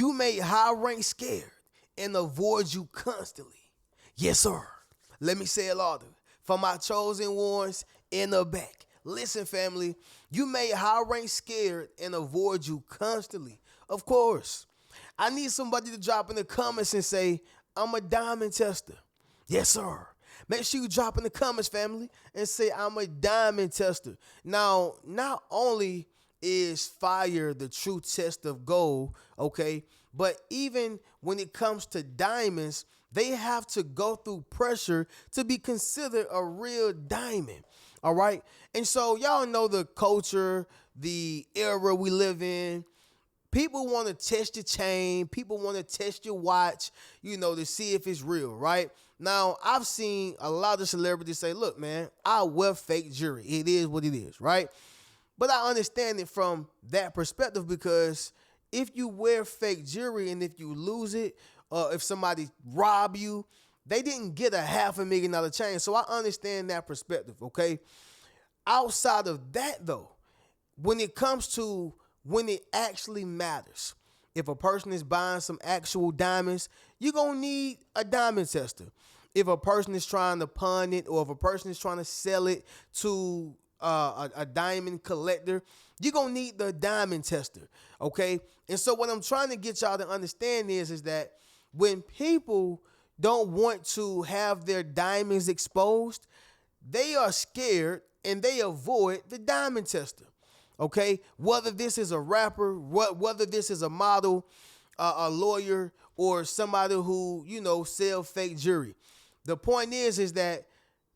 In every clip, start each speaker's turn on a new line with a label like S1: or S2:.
S1: You make high rank scared and avoid you constantly. Yes, sir. Let me say it louder. For my chosen ones in the back. Listen, family, you made high rank scared and avoid you constantly. Of course. I need somebody to drop in the comments and say, I'm a diamond tester. Yes, sir. Make sure you drop in the comments, family, and say, I'm a diamond tester. Now, not only is fire the true test of gold, okay, but even when it comes to diamonds, they have to go through pressure to be considered a real diamond. All right. And so, y'all know the culture, the era we live in. People want to test your chain. People want to test your watch, to see if it's real, right? Now, I've seen a lot of celebrities say, look, man, I wear fake jewelry. It is what it is, right? But I understand it from that perspective because if you wear fake jewelry and if you lose it, or if somebody rob you, they didn't get a $500,000 chain. So I understand that perspective, okay? Outside of that, though, when it comes to when it actually matters, if a person is buying some actual diamonds, you're going to need a diamond tester. If a person is trying to pawn it or if a person is trying to sell it to a diamond collector, you're going to need the diamond tester, okay? And so what I'm trying to get y'all to understand is that when people don't want to have their diamonds exposed, they are scared and they avoid the diamond tester. Okay, whether this is a rapper, whether this is a model, a lawyer, or somebody who sell fake jewelry, the point is that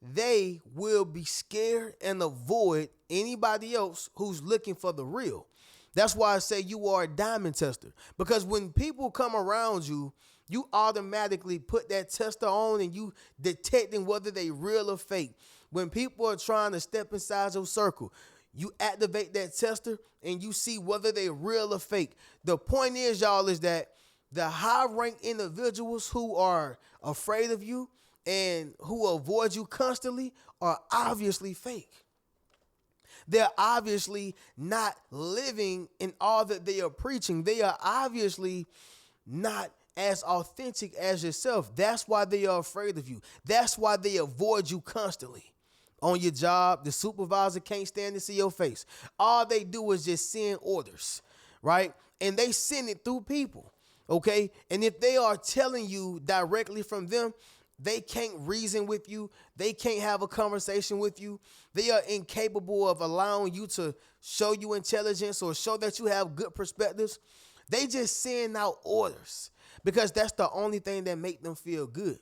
S1: they will be scared and avoid anybody else who's looking for the real. That's why I say you are a diamond tester, because when people come around you, you automatically put that tester on and you detecting whether they real or fake. When people are trying to step inside your circle, you activate that tester and you see whether they're real or fake. The point is, y'all, is that the high-ranked individuals who are afraid of you and who avoid you constantly are obviously fake. They're obviously not living in all that they are preaching. They are obviously not as authentic as yourself. That's why they are afraid of you. That's why they avoid you constantly. On your job, the supervisor can't stand to see your face. All they do is just send orders, right? And they send it through people, okay? And if they are telling you directly from them, they can't reason with you. They can't have a conversation with you. They are incapable of allowing you to show you intelligence or show that you have good perspectives. They just send out orders because that's the only thing that make them feel good.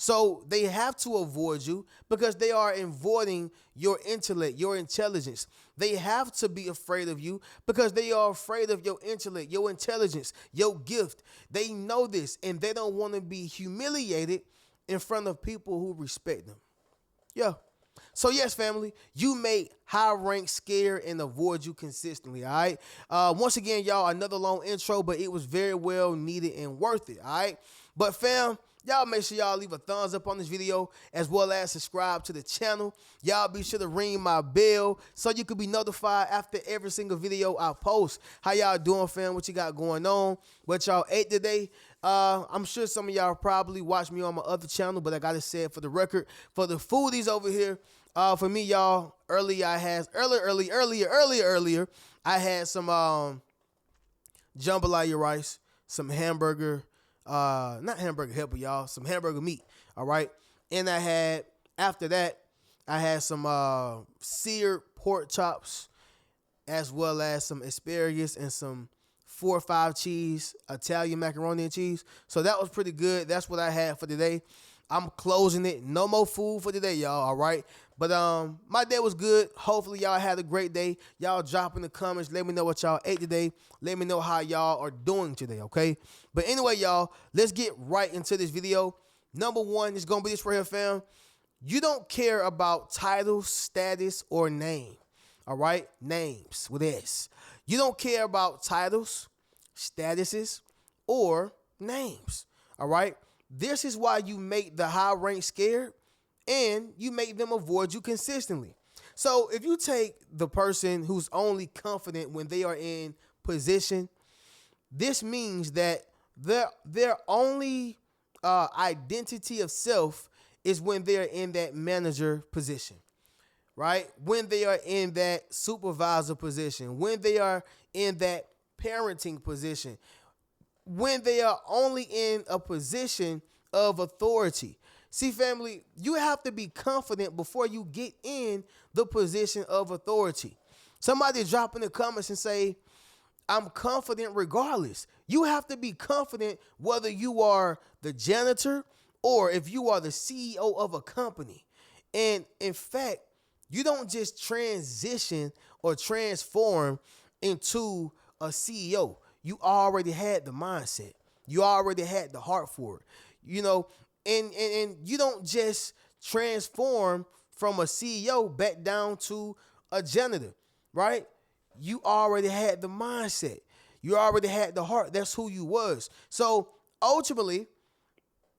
S1: So they have to avoid you because they are avoiding your intellect, your intelligence. They have to be afraid of you because they are afraid of your intellect, your intelligence, your gift. They know this and they don't want to be humiliated in front of people who respect them. Yeah. So yes, family, you make high rank scare and avoid you consistently, all right? Once again, y'all, another long intro, but it was very well needed and worth it, all right? But fam, y'all make sure y'all leave a thumbs up on this video as well as subscribe to the channel. Y'all be sure to ring my bell so you can be notified after every single video I post. How y'all doing, fam? What you got going on? What y'all ate today? I'm sure some of y'all probably watched me on my other channel, but I gotta say it for the record, for the foodies over here, for me, y'all, earlier, I had some jambalaya rice, some hamburger, not hamburger helper, y'all, some hamburger meat, all right? And after that, I had some seared pork chops as well as some asparagus and some 4 or 5 cheese, Italian macaroni and cheese. So that was pretty good. That's what I had for today. I'm closing it. No more food for today, y'all, all right? But my day was good. Hopefully, y'all had a great day. Y'all drop in the comments. Let me know what y'all ate today. Let me know how y'all are doing today, okay? But anyway, y'all, let's get right into this video. Number one is going to be this right here, fam. You don't care about title, status, or name, all right? Names with S. You don't care about titles, statuses, or names, all right? This is why you make the high rank scared and you make them avoid you consistently. So if you take the person who's only confident when they are in position, This means that their only identity of self is when they're in that manager position, right? When they are in that supervisor position, when they are in that parenting position, when they are only in a position of authority. See, family, you have to be confident before you get in the position of authority. Somebody drop in the comments and say, I'm confident regardless. You have to be confident whether you are the janitor or if you are the CEO of a company. And in fact, you don't just transition or transform into a CEO. You already had the mindset. You already had the heart for it. You know, and you don't just transform from a CEO back down to a janitor, right? You already had the mindset. You already had the heart. That's who you was. So ultimately,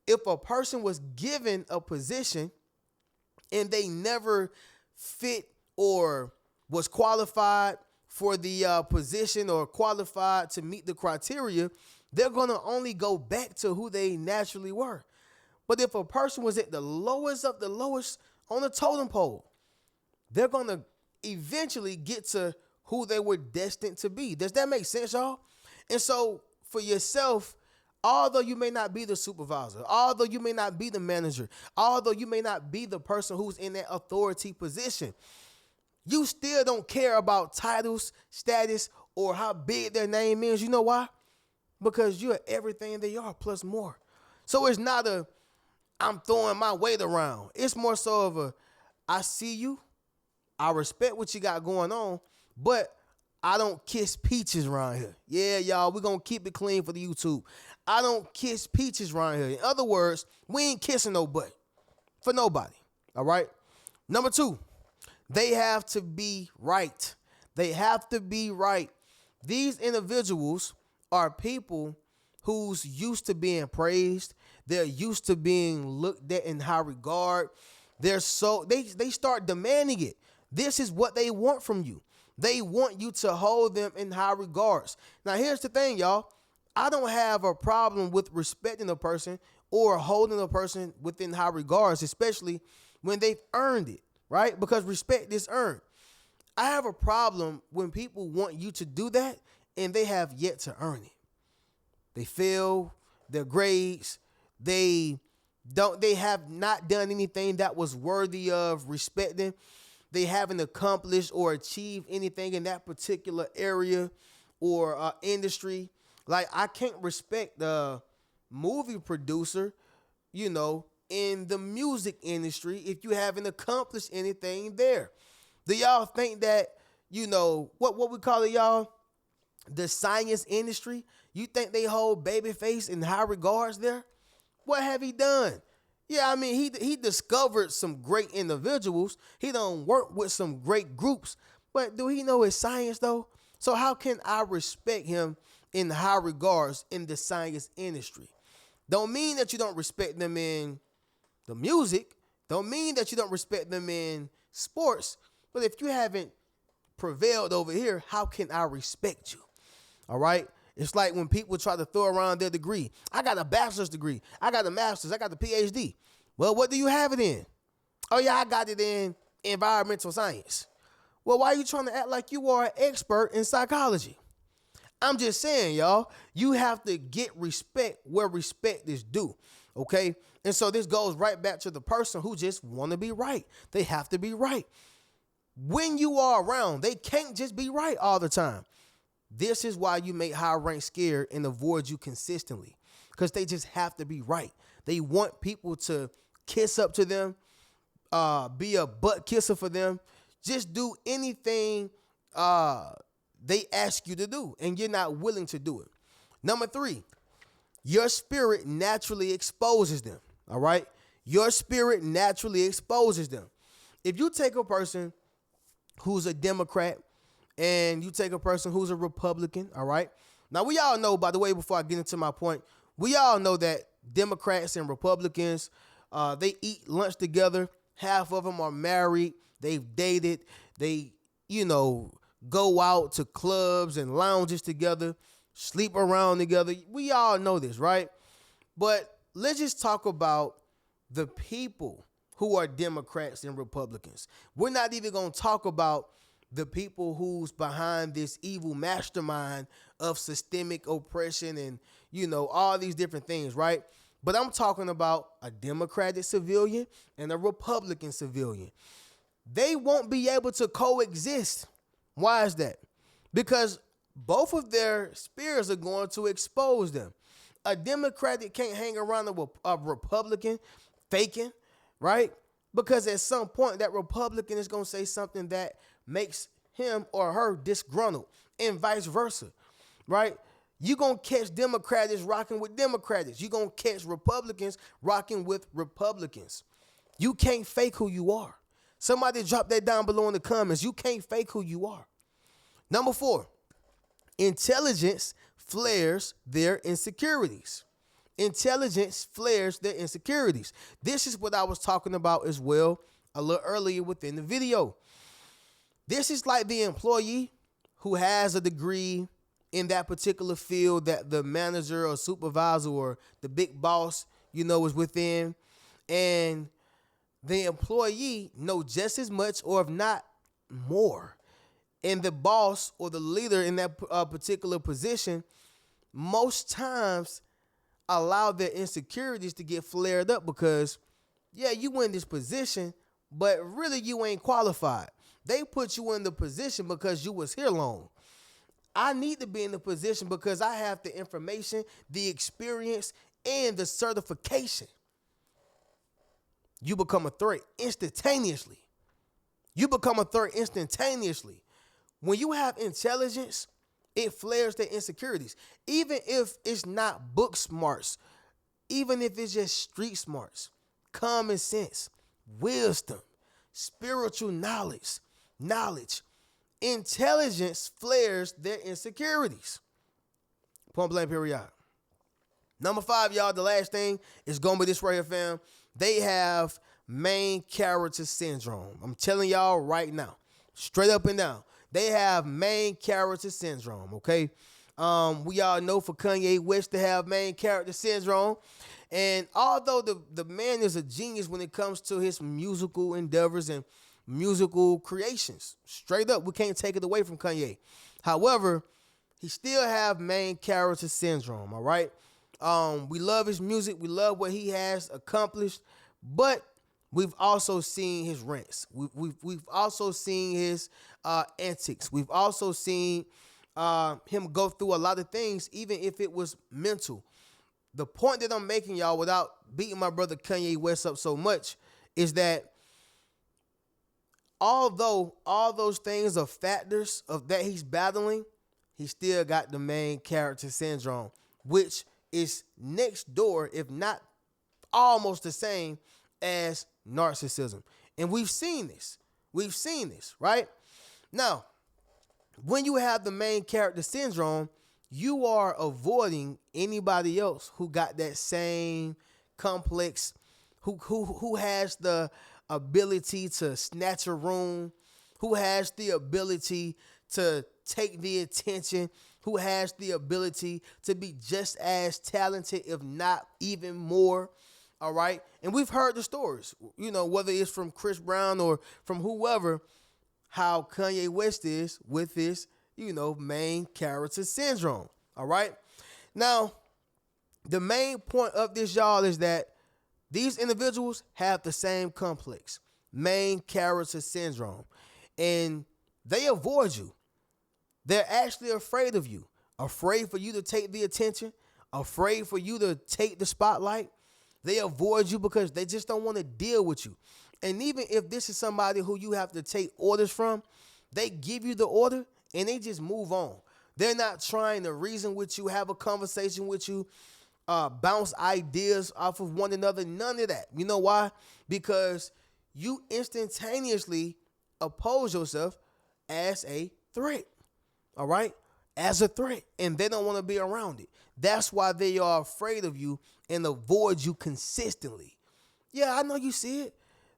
S1: if a person was given a position and they never fit or was qualified for the position or qualified to meet the criteria, they're going to only go back to who they naturally were. But if a person was at the lowest of the lowest on the totem pole, they're going to eventually get to who they were destined to be. Does that make sense, y'all? And so for yourself, although you may not be the supervisor, although you may not be the manager, although you may not be the person who's in that authority position, you still don't care about titles, status, or how big their name is. You know why? Because you're everything they are plus more. So it's not a I'm throwing my weight around. It's more so of a I see you, I respect what you got going on, but I don't kiss peaches around here. Yeah, y'all, we're going to keep it clean for the YouTube. I don't kiss peaches around here. In other words, we ain't kissing no butt for nobody, all right? Number two, they have to be right. They have to be right. These individuals are people who's used to being praised. They're used to being looked at in high regard. They start demanding it. This is what they want from you. They want you to hold them in high regards. Now, here's the thing, y'all. I don't have a problem with respecting a person or holding a person within high regards, especially when they've earned it, right? Because respect is earned. I have a problem when people want you to do that and they have yet to earn it. They fail their grades. They have not done anything that was worthy of respecting. They haven't accomplished or achieved anything in that particular area or industry. Like, I can't respect the movie producer, in the music industry if you haven't accomplished anything there. Do y'all think that, what we call it, y'all? The science industry? You think they hold Babyface in high regards there? What have he done? Yeah, I mean, he discovered some great individuals. He done worked with some great groups. But do he know his science, though? So how can I respect him in high regards in the science industry? Don't mean that you don't respect them in the music. Don't mean that you don't respect them in sports. But if you haven't prevailed over here, how can I respect you? All right? It's like when people try to throw around their degree. I got a bachelor's degree. I got a master's. I got the PhD. Well, what do you have it in? Oh, yeah, I got it in environmental science. Well, why are you trying to act like you are an expert in psychology? I'm just saying, y'all, you have to get respect where respect is due, okay? And so this goes right back to the person who just want to be right. They have to be right. When you are around, they can't just be right all the time. This is why you make high rank scared and avoid you consistently, because they just have to be right. They want people to kiss up to them, be a butt kisser for them. Just do anything they ask you to do, and you're not willing to do it. Number three, your spirit naturally exposes them, all right? Your spirit naturally exposes them. If you take a person who's a Democrat and you take a person who's a Republican, all right? Now, we all know, by the way, before I get into my point, we all know that Democrats and Republicans, they eat lunch together. Half of them are married. They've dated. They, go out to clubs and lounges together. sleep around together. We all know this, right? But let's just talk about the people who are Democrats and Republicans. We're not even going to talk about the people who's behind this evil mastermind of systemic oppression and, all these different things, right? But I'm talking about a Democratic civilian and a Republican civilian. They won't be able to coexist. Why is that? Because both of their spheres are going to expose them. A Democrat that can't hang around a Republican faking, right? Because at some point that Republican is going to say something that makes him or her disgruntled and vice versa, right? You're going to catch Democrats rocking with Democrats. You're going to catch Republicans rocking with Republicans. You can't fake who you are. Somebody drop that down below in the comments. You can't fake who you are. Number 4, intelligence flares their insecurities. Intelligence flares their insecurities. This is what I was talking about as well a little earlier within the video. This is like the employee who has a degree in that particular field that the manager or supervisor or the big boss, is within. And the employee know just as much or if not more. And the boss or the leader in that particular position most times allow their insecurities to get flared up because, you in this position, but really you ain't qualified. They put you in the position because you was here long. I need to be in the position because I have the information, the experience, and the certification. You become a threat instantaneously. When you have intelligence, it flares their insecurities. Even if it's not book smarts, even if it's just street smarts, common sense, wisdom, spiritual knowledge, intelligence flares their insecurities. Point blank period. Number 5, y'all, the last thing is going to be this right here, fam. They have main character syndrome. I'm telling y'all right now, straight up and down. They have main character syndrome, okay? We all know for Kanye West to have main character syndrome. And although the man is a genius when it comes to his musical endeavors and musical creations, straight up, we can't take it away from Kanye. However, he still have main character syndrome, all right? We love his music. We love what he has accomplished. But we've also seen his rants. We've also seen his antics. We've also seen him go through a lot of things, even if it was mental. The point that I'm making, y'all, without beating my brother Kanye West up so much, is that although all those things are factors of that he's battling, he still got the main character syndrome, which is next door, if not almost the same as narcissism. And we've seen this, right? Now, when you have the main character syndrome, you are avoiding anybody else who got that same complex, who has the ability to snatch a room, who has the ability to take the attention, who has the ability to be just as talented, if not even more. All right. And we've heard the stories, whether it's from Chris Brown or from whoever, how Kanye West is with his, main character syndrome. All right. Now, the main point of this, y'all, is that these individuals have the same complex, main character syndrome, and they avoid you. They're actually afraid of you, afraid for you to take the attention, afraid for you to take the spotlight. They avoid you because they just don't want to deal with you. And even if this is somebody who you have to take orders from, they give you the order and they just move on. They're not trying to reason with you, have a conversation with you, bounce ideas off of one another. None of that. You know why? Because you instantaneously oppose yourself as a threat. All right? As a threat. And they don't want to be around it. That's why they are afraid of you and avoid you consistently. Yeah, I know you see it.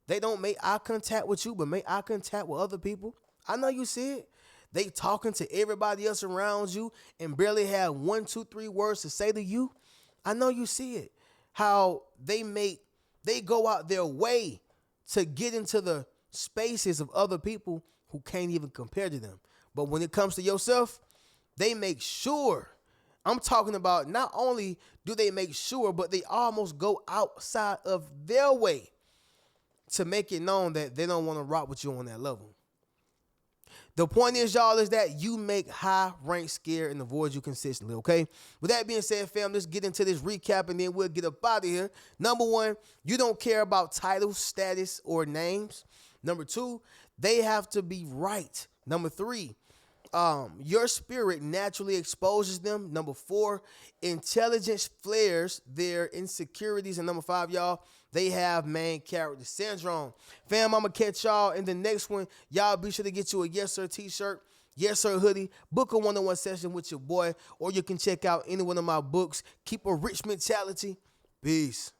S1: They don't make eye contact with you, but make eye contact with other people. I know you see it. they talking to everybody else around you and barely have one, two, three words to say to you. I know you see it. How they go out their way to get into the spaces of other people who can't even compare to them. But when it comes to yourself, they make sure. I'm talking about not only do they make sure, but they almost go outside of their way to make it known that they don't want to rock with you on that level. The point is, y'all, is that you make high rank scared and avoid you consistently, okay? With that being said, fam, let's get into this recap and then we'll get up out of here. Number one, you don't care about titles, status, or names. Number two, they have to be right. Number three, your spirit naturally exposes them. Number four, intelligence flares their insecurities. And number five, y'all, they have main character syndrome. Fam, I'm going to catch y'all in the next one. Y'all be sure to get you a Yes Sir t-shirt, Yes Sir hoodie, book a one-on-one session with your boy, or you can check out any one of my books. Keep a rich mentality. Peace.